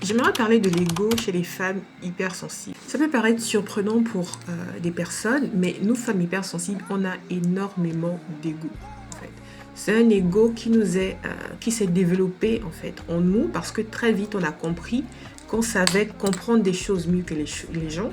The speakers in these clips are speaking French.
J'aimerais parler de l'ego chez les femmes hypersensibles. Ça peut paraître surprenant pour des personnes, mais nous, femmes hypersensibles, on a énormément d'ego. En fait. C'est un ego qui s'est développé en fait en nous parce que très vite on a compris qu'on savait comprendre des choses mieux que les gens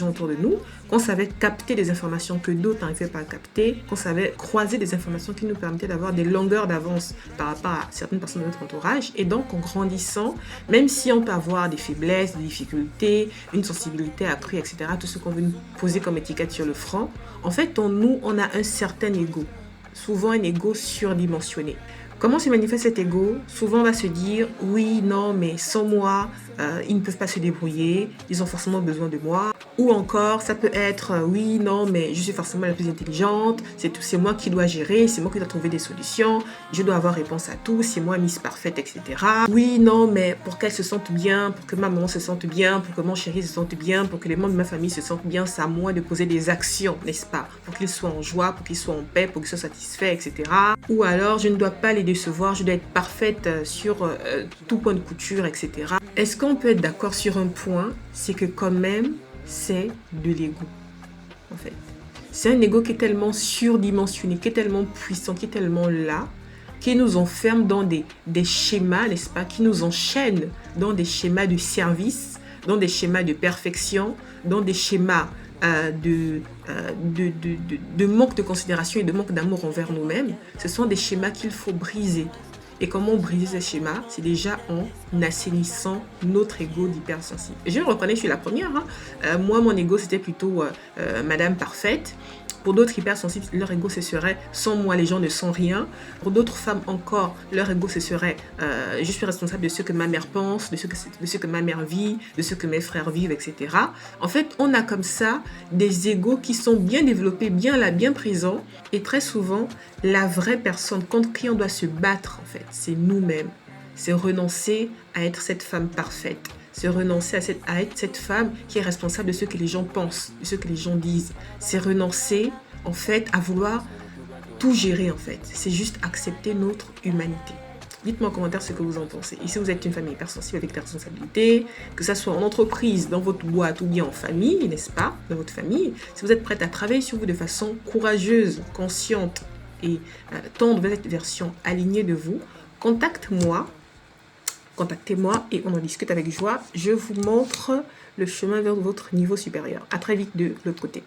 autour de nous, qu'on savait capter des informations que d'autres n'arrivaient pas à capter, qu'on savait croiser des informations qui nous permettaient d'avoir des longueurs d'avance par rapport à certaines personnes de notre entourage. Et donc, en grandissant, même si on peut avoir des faiblesses, des difficultés, une sensibilité accrue, etc., tout ce qu'on veut nous poser comme étiquette sur le front, en fait, en nous, on a un certain ego, souvent un ego surdimensionné. Comment se manifeste cet ego? Souvent, on va se dire, oui, non, mais sans moi, ils ne peuvent pas se débrouiller, ils ont forcément besoin de moi. Ou encore, ça peut être, oui, non, mais je suis forcément la plus intelligente, c'est moi qui dois gérer, c'est moi qui dois trouver des solutions, je dois avoir réponse à tout, c'est moi Miss Parfaite, etc. Oui, non, mais pour qu'elle se sente bien, pour que ma maman se sente bien, pour que mon chéri se sente bien, pour que les membres de ma famille se sentent bien, c'est à moi de poser des actions, n'est-ce pas? Pour qu'ils soient en joie, pour qu'ils soient en paix, pour qu'ils soient satisfaits, etc. Ou alors, je ne dois pas les décevoir, je dois être parfaite sur tout point de couture, etc. Est-ce qu'on peut être d'accord sur un point? C'est que quand même, c'est de l'ego, en fait. C'est un ego qui est tellement surdimensionné, qui est tellement puissant, qui est tellement là, qui nous enferme dans des schémas, n'est-ce pas, qui nous enchaîne dans des schémas de service, dans des schémas de perfection, dans des schémas de manque de considération et de manque d'amour envers nous-mêmes. Ce sont des schémas qu'il faut briser. Et comment briser ces schémas? C'est déjà en assainissant notre ego d'hypersensible. Et je le reconnais, je suis la première. Moi, mon ego, c'était plutôt Madame Parfaite. Pour d'autres hypersensibles, leur ego, ce serait « sans moi, les gens ne sont rien ». Pour d'autres femmes encore, leur ego, ce serait « je suis responsable de ce que ma mère pense, de ce que ma mère vit, de ce que mes frères vivent, etc. » En fait, on a comme ça des égos qui sont bien développés, bien là, bien présents. Et très souvent, la vraie personne contre qui on doit se battre, en fait, c'est nous-mêmes. C'est renoncer à être cette femme parfaite. C'est renoncer à être cette femme qui est responsable de ce que les gens pensent, de ce que les gens disent. C'est renoncer, en fait, à vouloir tout gérer, en fait. C'est juste accepter notre humanité. Dites-moi en commentaire ce que vous en pensez. Et si vous êtes une famille hypersensible avec des responsabilités, que ça soit en entreprise, dans votre boîte ou bien en famille, n'est-ce pas, dans votre famille, si vous êtes prête à travailler sur vous de façon courageuse, consciente et tendre vers cette version alignée de vous, contactez-moi et on en discute avec joie. Je vous montre le chemin vers votre niveau supérieur. À très vite de l'autre côté.